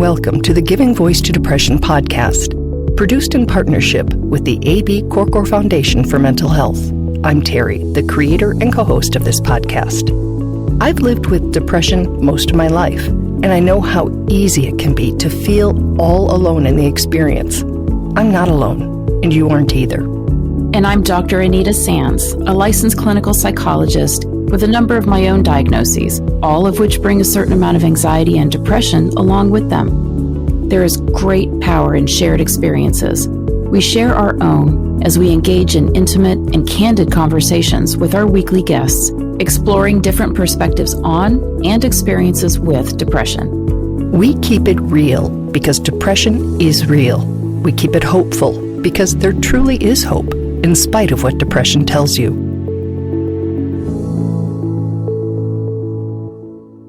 welcome to the Giving Voice to Depression podcast, produced in partnership with the A.B. Korkor Foundation for Mental Health. I'm Terry, the creator and co-host of this podcast. I've lived with depression most of my life, and I know how easy it can be to feel all alone in the experience. I'm not alone, and you aren't either. And I'm Dr. Anita Sands, a licensed clinical psychologist with a number of my own diagnoses, all of which bring a certain amount of anxiety and depression along with them. There is great power in shared experiences. We share our own as we engage in intimate and candid conversations with our weekly guests, exploring different perspectives on and experiences with depression. We keep it real because depression is real. We keep it hopeful because there truly is hope, in spite of what depression tells you.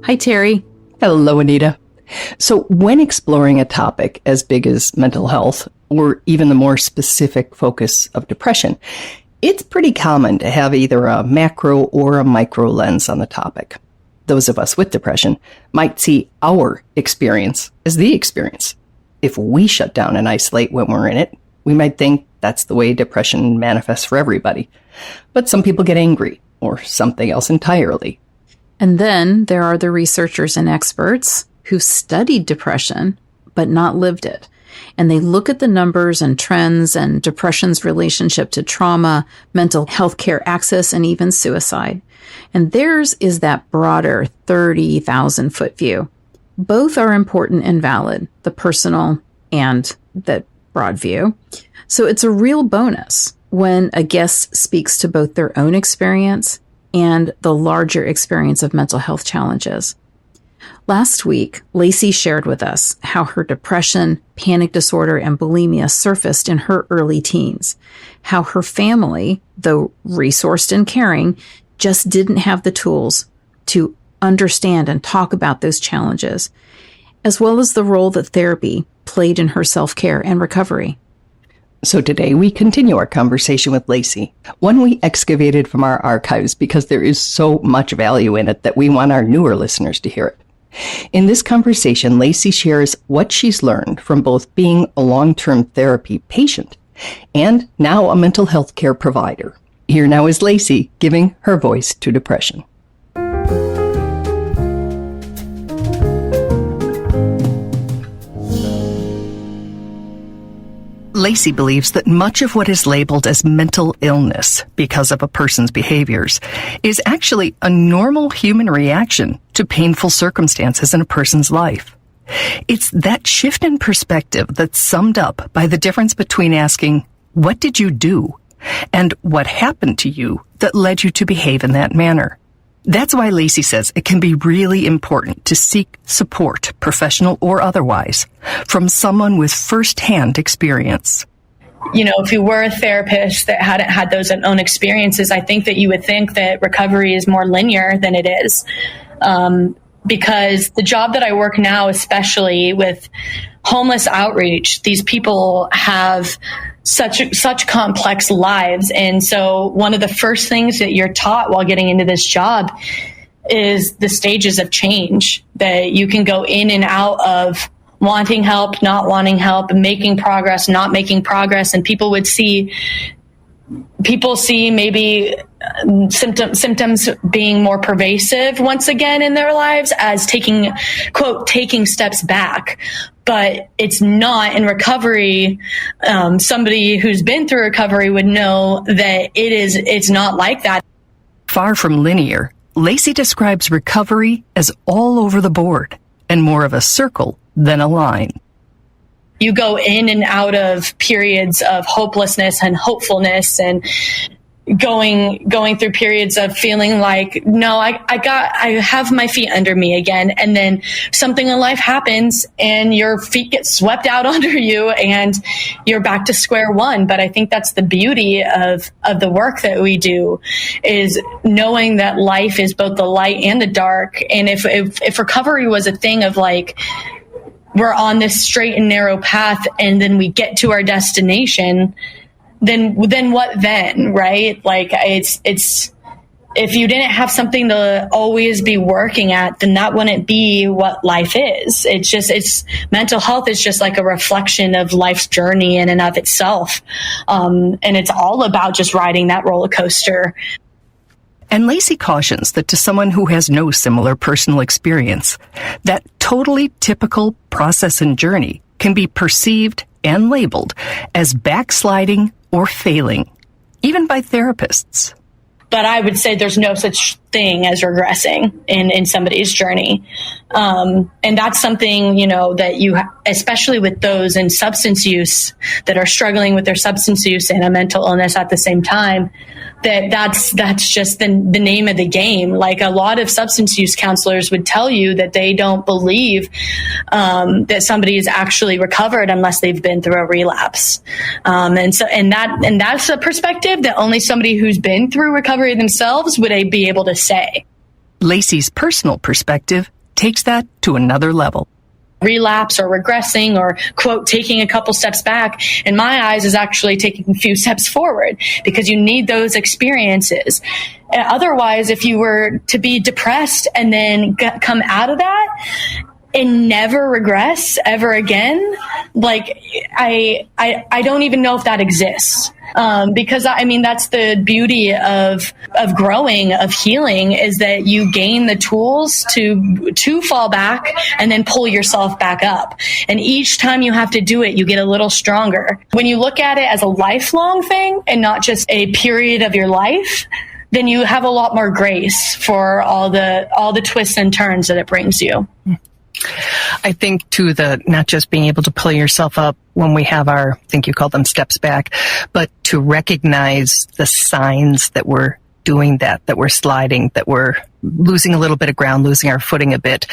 Hi, Terry. Hello, Anita. So when exploring a topic as big as mental health, or even the more specific focus of depression, it's pretty common to have either a macro or a micro lens on the topic. Those of us with depression might see our experience as the experience. If we shut down and isolate when we're in it, we might think that's the way depression manifests for everybody. But some people get angry, or something else entirely. And then there are the researchers and experts who studied depression, but not lived it. And they look at the numbers and trends and depression's relationship to trauma, mental health care access, and even suicide. And theirs is that broader 30,000-foot view. Both are important and valid, the personal and the broad view. So it's a real bonus when a guest speaks to both their own experience and the larger experience of mental health challenges. Last week, Lacey shared with us how her depression, panic disorder, and bulimia surfaced in her early teens, how her family, though resourced and caring, just didn't have the tools to understand and talk about those challenges, as well as the role that therapy played in her self-care and recovery. So today we continue our conversation with Lacey, one we excavated from our archives because there is so much value in it that we want our newer listeners to hear it. In this conversation, Lacey shares what she's learned from both being a long-term therapy patient and now a mental health care provider. Here now is Lacey giving her voice to depression. Lacey believes that much of what is labeled as mental illness because of a person's behaviors is actually a normal human reaction to painful circumstances in a person's life. It's that shift in perspective that's summed up by the difference between asking, "What did you do?" and "What happened to you that led you to behave in that manner?" That's why Lacey says it can be really important to seek support, professional or otherwise, from someone with first-hand experience. You know, if you were a therapist that hadn't had those own experiences, I think that you would think that recovery is more linear than it is. Because the job that I work now, especially with homeless outreach, these people have such complex lives. And so one of the first things that you're taught while getting into this job is the stages of change, that you can go in and out of wanting help, not wanting help, making progress, not making progress. And people see maybe symptoms being more pervasive once again in their lives as taking steps back. But it's not. In recovery, somebody who's been through recovery would know that it's not like that. Far from linear, Lacey describes recovery as all over the board and more of a circle than a line. You go in and out of periods of hopelessness and hopefulness, and going through periods of feeling like, no, I have my feet under me again. And then something in life happens and your feet get swept out under you and you're back to square one. But I think that's the beauty of the work that we do, is knowing that life is both the light and the dark. And if recovery was a thing of like, we're on this straight and narrow path and then we get to our destination, then what then, right? Like it's if you didn't have something to always be working at, then that wouldn't be what life is. It's mental health is just like a reflection of life's journey in and of itself. And it's all about just riding that roller coaster. And Lacey cautions that to someone who has no similar personal experience, that totally typical process and journey can be perceived and labeled as backsliding or failing, even by therapists. But I would say there's no such thing as regressing in somebody's journey. And that's something, that especially with those in substance use that are struggling with their substance use and a mental illness at the same time, that's just the name of the game. Like, a lot of substance use counselors would tell you that they don't believe that somebody is actually recovered unless they've been through a relapse. And that's a perspective that only somebody who's been through recovery themselves would be able to say. Lacey's personal perspective takes that to another level. Relapse or regressing or, quote, taking a couple steps back, in my eyes, is actually taking a few steps forward, because you need those experiences. Otherwise, if you were to be depressed and then come out of that and never regress ever again, like, I don't even know if that exists. Because that's the beauty of growing, of healing, is that you gain the tools to fall back and then pull yourself back up. And each time you have to do it, you get a little stronger. When you look at it as a lifelong thing and not just a period of your life, then you have a lot more grace for all the twists and turns that it brings you. I think, too, not just being able to pull yourself up when we have I think you call them steps back, but to recognize the signs that we're doing that we're sliding, that we're losing a little bit of ground, losing our footing a bit.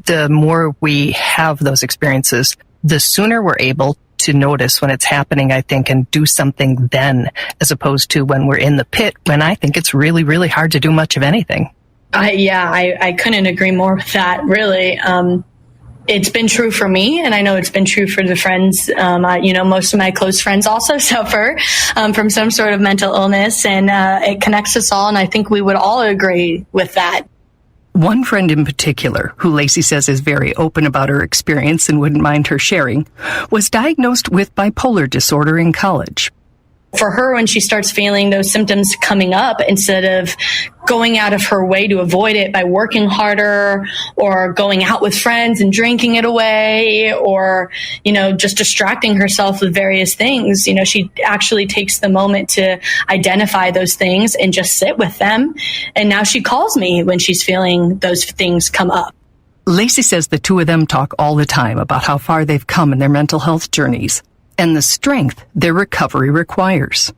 The more we have those experiences, the sooner we're able to notice when it's happening, I think, and do something then, as opposed to when we're in the pit, when I think it's really, really hard to do much of anything. I couldn't agree more with that, really. It's been true for me, and I know it's been true for the friends. Most of my close friends also suffer from some sort of mental illness, and it connects us all, and I think we would all agree with that. One friend in particular, who Lacey says is very open about her experience and wouldn't mind her sharing, was diagnosed with bipolar disorder in college. For her, when she starts feeling those symptoms coming up, instead of going out of her way to avoid it by working harder or going out with friends and drinking it away, or, just distracting herself with various things, she actually takes the moment to identify those things and just sit with them. And now she calls me when she's feeling those things come up. Lacey says the two of them talk all the time about how far they've come in their mental health journeys and the strength their recovery requires.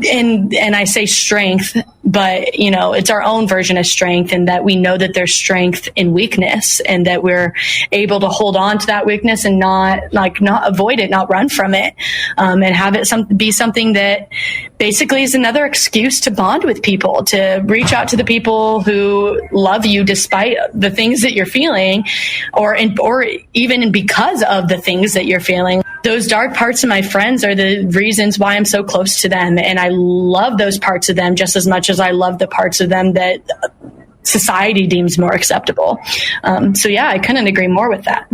And I say strength, but, it's our own version of strength, and that we know that there's strength in weakness, and that we're able to hold on to that weakness and not avoid it, not run from it, and have it be something that basically is another excuse to bond with people, to reach out to the people who love you despite the things that you're feeling, or even because of the things that you're feeling. Those dark parts of my friends are the reasons why I'm so close to them. And I love those parts of them just as much as I love the parts of them that society deems more acceptable. I couldn't agree more with that.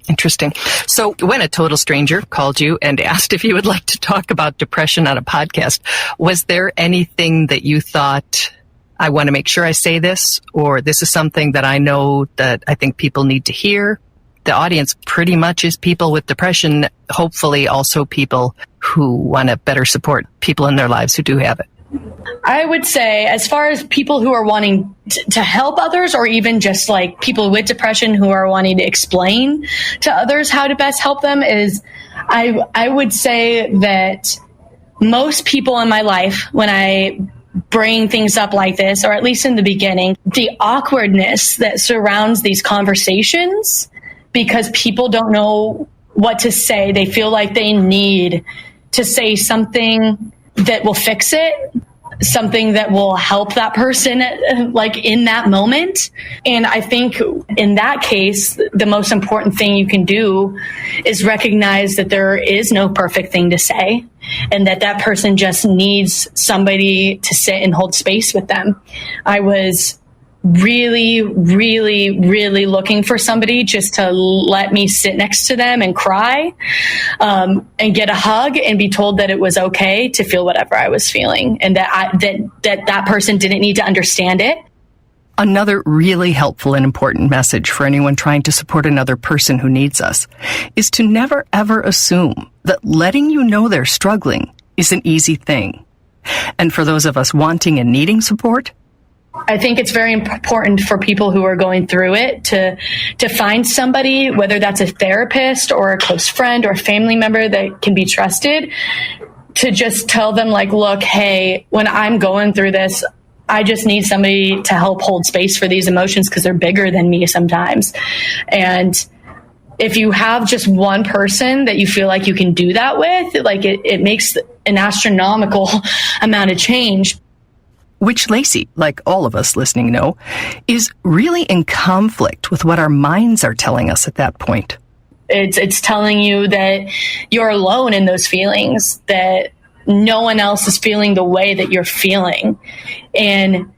Interesting. So when a total stranger called you and asked if you would like to talk about depression on a podcast, was there anything that you thought, I want to make sure I say this, or this is something that I know that I think people need to hear? The audience pretty much is people with depression, hopefully also people who want to better support people in their lives who do have it. I would say, as far as people who are wanting to help others, or even just like people with depression who are wanting to explain to others how to best help them, is I would say that most people in my life, when I bring things up like this, or at least in the beginning, the awkwardness that surrounds these conversations, because people don't know what to say. They feel like they need to say something that will fix it. something that will help that person like in that moment. And I think in that case, the most important thing you can do is recognize that there is no perfect thing to say and that that person just needs somebody to sit and hold space with them. I was really, really, really looking for somebody just to let me sit next to them and cry, and get a hug and be told that it was okay to feel whatever I was feeling, and that person didn't need to understand it. Another really helpful and important message for anyone trying to support another person who needs us is to never ever assume that letting you know they're struggling is an easy thing. And for those of us wanting and needing support, I think it's very important for people who are going through it to find somebody, whether that's a therapist or a close friend or family member that can be trusted, to just tell them like, look, hey, when I'm going through this, I just need somebody to help hold space for these emotions because they're bigger than me sometimes. And if you have just one person that you feel like you can do that with, like it makes an astronomical amount of change. Which Lacey, like all of us listening know, is really in conflict with what our minds are telling us at that point. It's telling you that you're alone in those feelings, that no one else is feeling the way that you're feeling. And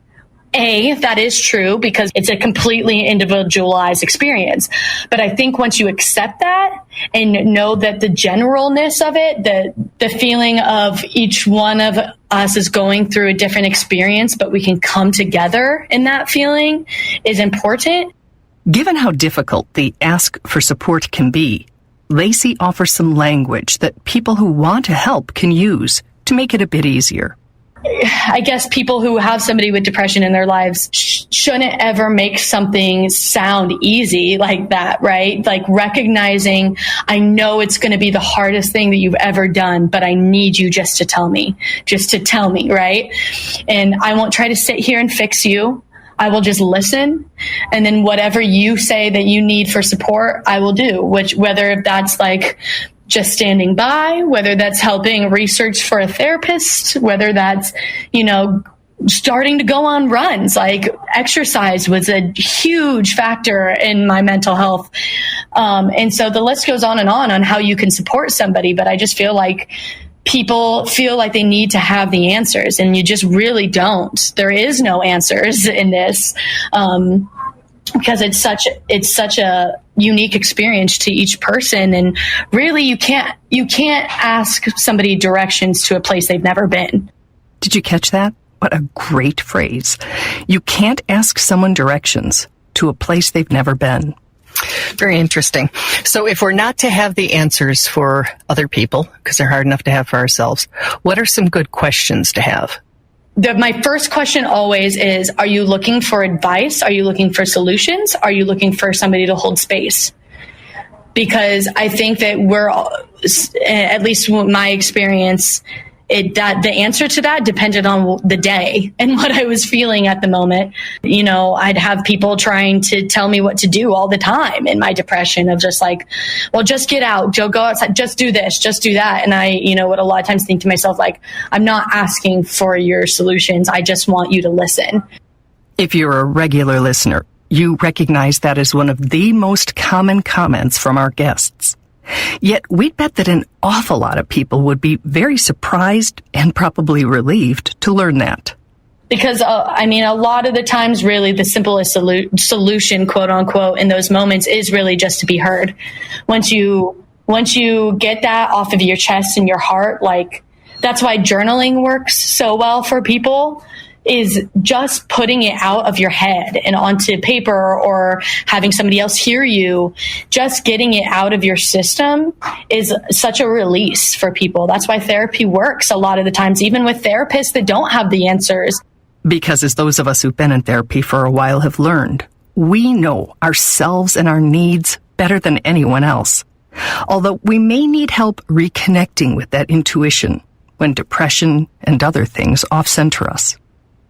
that is true because it's a completely individualized experience. But I think once you accept that and know that the generalness of it, the feeling of each one of us is going through a different experience, but we can come together in that feeling is important. Given how difficult the ask for support can be, Lacey offers some language that people who want to help can use to make it a bit easier. I guess people who have somebody with depression in their lives shouldn't ever make something sound easy like that, right? Like recognizing, I know it's going to be the hardest thing that you've ever done, but I need you just to tell me, right? And I won't try to sit here and fix you. I will just listen. And then whatever you say that you need for support, I will do, whether that's like just standing by, whether that's helping research for a therapist, whether that's, starting to go on runs. Like exercise was a huge factor in my mental health. And so the list goes on how you can support somebody. But I just feel like people feel like they need to have the answers, and you just really don't. There is no answers in this. Because it's such a unique experience to each person, and really you can't ask somebody directions to a place they've never been. Did you catch that? What a great phrase. You can't ask someone directions to a place they've never been. Very interesting. So if we're not to have the answers for other people, because they're hard enough to have for ourselves, what are some good questions to have? My first question always is, are you looking for advice? Are you looking for solutions? Are you looking for somebody to hold space? Because I think that we're, at least my experience, that the answer to that depended on the day and what I was feeling at the moment. I'd have people trying to tell me what to do all the time in my depression, of just like, well, just get out, go outside, just do this, just do that. And I, would a lot of times think to myself, like, I'm not asking for your solutions. I just want you to listen. If you're a regular listener, you recognize that as one of the most common comments from our guests. Yet we'd bet that an awful lot of people would be very surprised and probably relieved to learn that. Because, a lot of the times, really, the simplest solution, quote unquote, in those moments is really just to be heard. Once you get that off of your chest and your heart, like, that's why journaling works so well for people, is just putting it out of your head and onto paper, or having somebody else hear you. Just getting it out of your system is such a release for people. That's why therapy works a lot of the times, even with therapists that don't have the answers. Because as those of us who've been in therapy for a while have learned, we know ourselves and our needs better than anyone else. Although we may need help reconnecting with that intuition when depression and other things off-center us.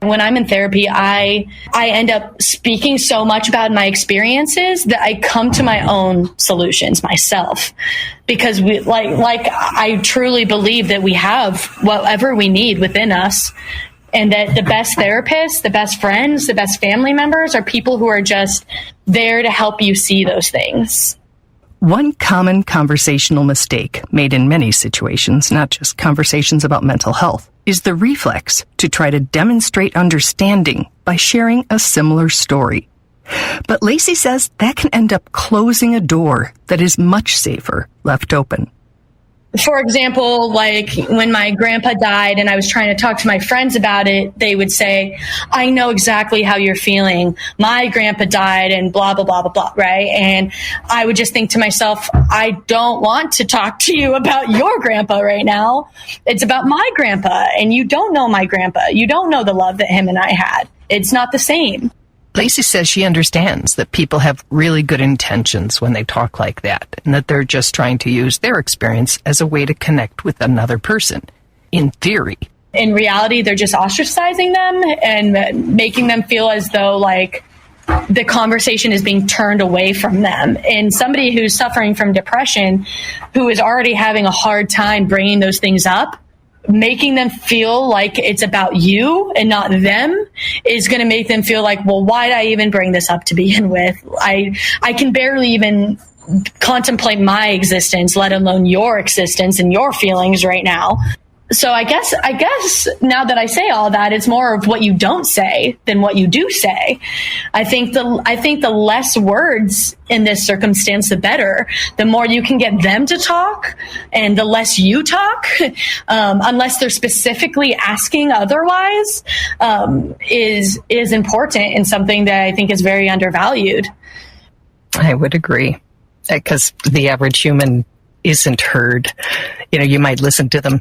When I'm in therapy, I end up speaking so much about my experiences that I come to my own solutions myself, because I truly believe that we have whatever we need within us. And that the best therapists, the best friends, the best family members are people who are just there to help you see those things. One common conversational mistake made in many situations, not just conversations about mental health, is the reflex to try to demonstrate understanding by sharing a similar story. But Lacey says that can end up closing a door that is much safer left open. For example, like when my grandpa died and I was trying to talk to my friends about it, they would say, I know exactly how you're feeling. My grandpa died and blah, blah, blah, blah, blah, right? And I would just think to myself, I don't want to talk to you about your grandpa right now. It's about my grandpa, and you don't know my grandpa. You don't know the love that him and I had. It's not the same. Lacey says she understands that people have really good intentions when they talk like that, and that they're just trying to use their experience as a way to connect with another person, in theory. In reality, they're just ostracizing them and making them feel as though like the conversation is being turned away from them. And somebody who's suffering from depression, who is already having a hard time bringing those things up, making them feel like it's about you and not them is going to make them feel like, well, why did I even bring this up to begin with? I can barely even contemplate my existence, let alone your existence and your feelings right now. So I guess now that I say all that, it's more of what you don't say than what you do say. I think the less words in this circumstance, the better. The more you can get them to talk, and the less you talk, unless they're specifically asking otherwise, is important and something that I think is very undervalued. I would agree, because the average human isn't heard. You know, you might listen to them,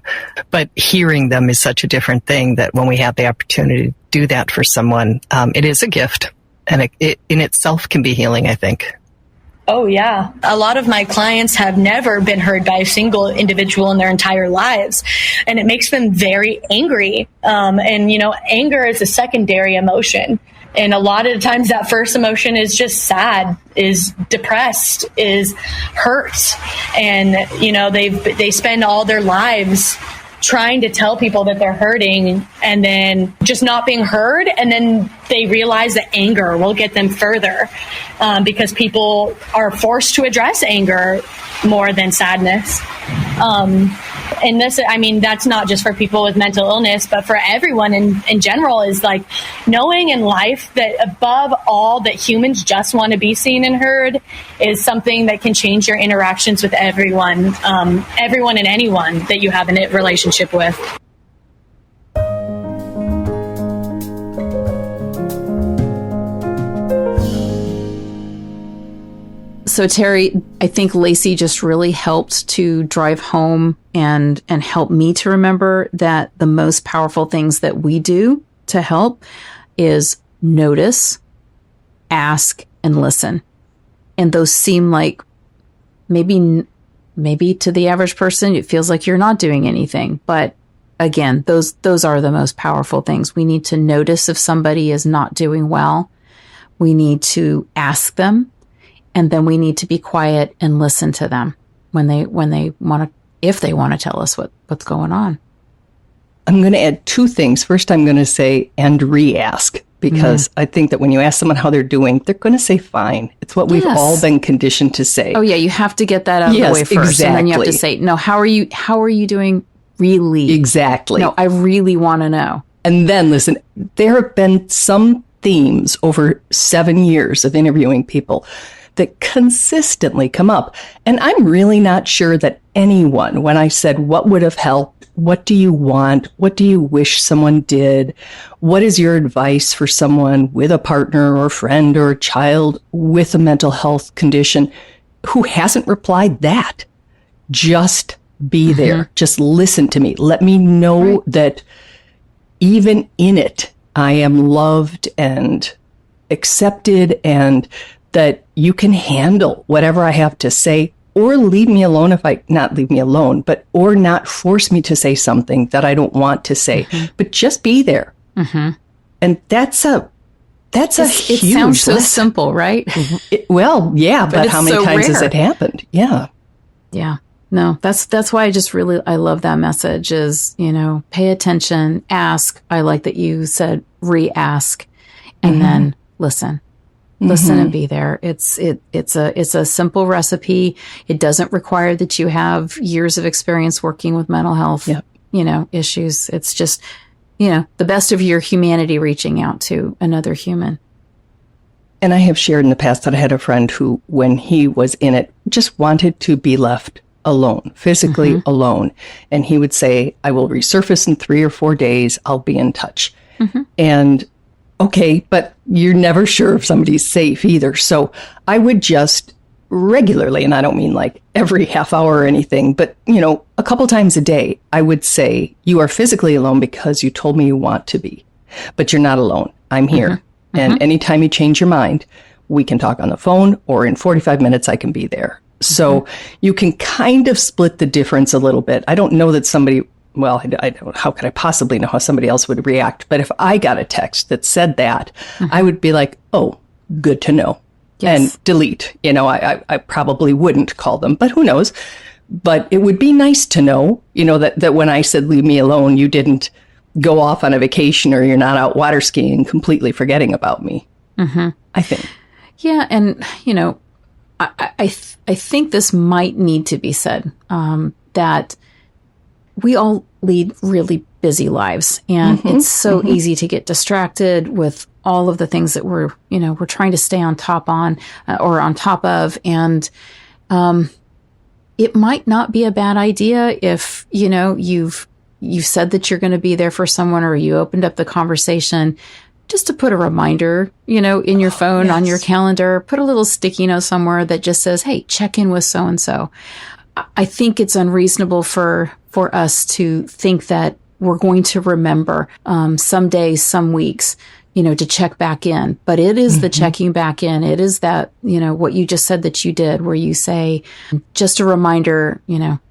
but hearing them is such a different thing that when we have the opportunity to do that for someone, it is a gift, and it in itself can be healing, I think. Oh, yeah. A lot of my clients have never been heard by a single individual in their entire lives, and it makes them very angry. And, you know, anger is a secondary emotion. And a lot of the times that first emotion is just sad, is depressed, is hurt. And, you know, they spend all their lives trying to tell people that they're hurting and then just not being heard. And then they realize that anger will get them further, because people are forced to address anger more than sadness. And this, I mean, that's not just for people with mental illness, but for everyone in general, is like knowing in life that above all that humans just want to be seen and heard is something that can change your interactions with everyone and anyone that you have a relationship with. So Terry, I think Lacey just really helped to drive home and help me to remember that the most powerful things that we do to help is notice, ask, and listen. And those seem like maybe to the average person, it feels like you're not doing anything. But again, those are the most powerful things. We need to notice if somebody is not doing well. We need to ask them. And then we need to be quiet and listen to them when they want to, if they want to tell us what's going on. I'm going to add two things. First, I'm going to say, and re-ask, because I think that when you ask someone how they're doing, they're going to say fine. It's what we've all been conditioned to say. Oh yeah. You have to get that out of the way first. Exactly. And then you have to say, no, how are you doing really? Exactly. No, I really want to know. And then listen, there have been some themes over 7 years of interviewing people that consistently come up. And I'm really not sure that anyone, when I said, what would have helped? What do you want? What do you wish someone did? What is your advice for someone with a partner or friend or a child with a mental health condition, who hasn't replied that? Just be there. Just listen to me. Let me know that even in it, I am loved and accepted, and that you can handle whatever I have to say, or leave me alone not leave me alone, but, or not force me to say something that I don't want to say, but just be there. And that's a huge It sounds so simple, right? Well, yeah, but how many times has it happened? Yeah. Yeah. No, that's why I love that message is, pay attention, ask. I like that you said re-ask, and then listen. Listen and be there. It's a simple recipe. It doesn't require that you have years of experience working with mental health, issues. It's just, the best of your humanity reaching out to another human. And I have shared in the past that I had a friend who, when he was in it, just wanted to be left alone, physically alone. And he would say, I will resurface in 3 or 4 days. I'll be in touch. And okay, but you're never sure if somebody's safe either. So I would just regularly, and I don't mean like every half hour or anything, but, a couple times a day, I would say, you are physically alone because you told me you want to be, but you're not alone. I'm here. And anytime you change your mind, we can talk on the phone, or in 45 minutes, I can be there. So you can kind of split the difference a little bit. I don't know that somebody, how could I possibly know how somebody else would react? But if I got a text that said that, I would be like, oh, good to know. Yes. And delete. I probably wouldn't call them, but who knows? But it would be nice to know, that when I said, leave me alone, you didn't go off on a vacation or you're not out water skiing completely forgetting about me. I think. Yeah. And, I think this might need to be said, that we all lead really busy lives, and it's so easy to get distracted with all of the things that we're trying to stay on top of. And, it might not be a bad idea if, you've said that you're going to be there for someone, or you opened up the conversation, just to put a reminder, in your phone, on your calendar, put a little sticky note somewhere that just says, hey, check in with so-and-so. I think it's unreasonable for us to think that we're going to remember some days, some weeks, to check back in. But it is the checking back in. It is that, what you just said that you did, where you say, just a reminder,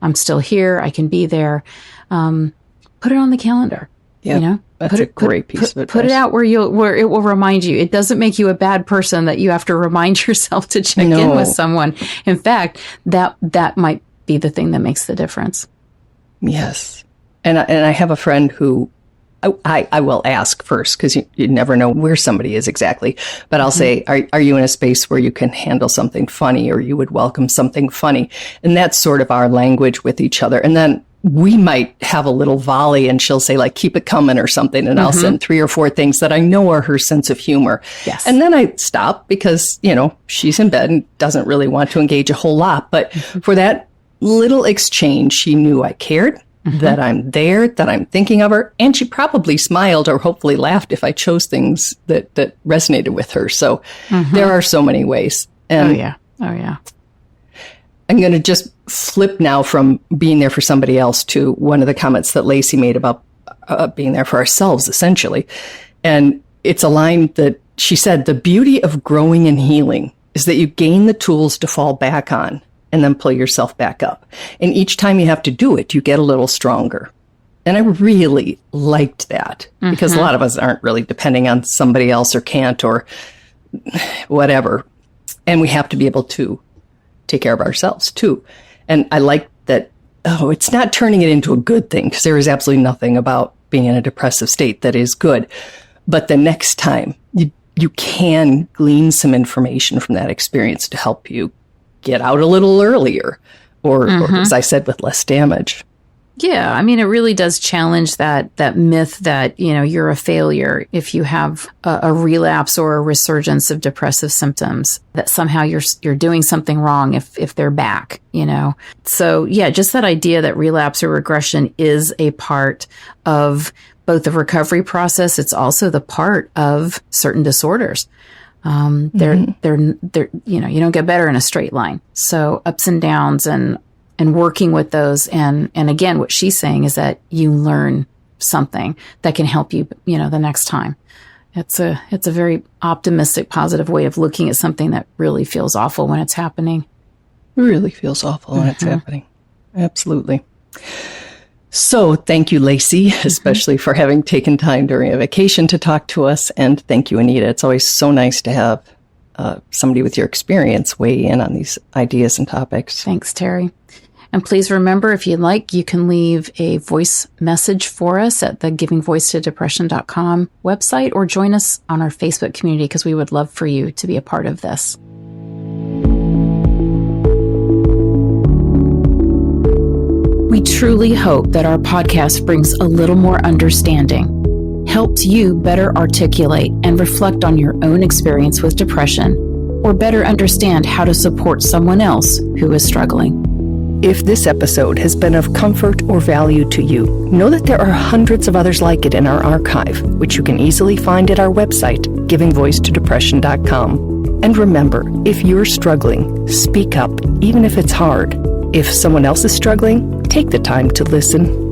I'm still here. I can be there. Put it on the calendar. Yeah, that's a great piece of advice. Put it out where it will remind you. It doesn't make you a bad person that you have to remind yourself to check in with someone. In fact, that might be the thing that makes the difference. Yes. And I have a friend who I will ask first, because you never know where somebody is exactly. But I'll say, are you in a space where you can handle something funny, or you would welcome something funny? And that's sort of our language with each other. And then we might have a little volley, and she'll say, like, keep it coming or something. And I'll send 3 or 4 things that I know are her sense of humor. Yes. And then I stop because, she's in bed and doesn't really want to engage a whole lot. But for that little exchange, she knew I cared, that I'm there, that I'm thinking of her. And she probably smiled or hopefully laughed if I chose things that resonated with her. So there are so many ways. And Oh, yeah. I'm going to just flip now from being there for somebody else to one of the comments that Lacey made about being there for ourselves, essentially. And it's a line that she said, the beauty of growing and healing is that you gain the tools to fall back on and then pull yourself back up. And each time you have to do it, you get a little stronger. And I really liked that, because a lot of us aren't really depending on somebody else, or can't, or whatever. And we have to be able to take care of ourselves too. And I like that, it's not turning it into a good thing, because there is absolutely nothing about being in a depressive state that is good. But the next time you can glean some information from that experience to help you get out a little earlier, or as I said, with less damage. Yeah, I mean, it really does challenge that myth that, you're a failure if you have a relapse or a resurgence of depressive symptoms, that somehow you're doing something wrong if they're back, So yeah, just that idea that relapse or regression is a part of both the recovery process. It's also the part of certain disorders. They're you don't get better in a straight line. So ups and downs and working with those. And again, what she's saying is that you learn something that can help you, the next time. It's a very optimistic, positive way of looking at something that really feels awful when it's happening. It really feels awful when it's happening. Absolutely. So thank you, Lacey, especially for having taken time during a vacation to talk to us. And thank you, Anita. It's always so nice to have somebody with your experience weigh in on these ideas and topics. Thanks, Terry. And please remember, if you'd like, you can leave a voice message for us at the givingvoicetodepression.com website, or join us on our Facebook community, because we would love for you to be a part of this. We truly hope that our podcast brings a little more understanding, helps you better articulate and reflect on your own experience with depression, or better understand how to support someone else who is struggling. If this episode has been of comfort or value to you, know that there are hundreds of others like it in our archive, which you can easily find at our website, givingvoicetodepression.com. And remember, if you're struggling, speak up, even if it's hard. If someone else is struggling, take the time to listen.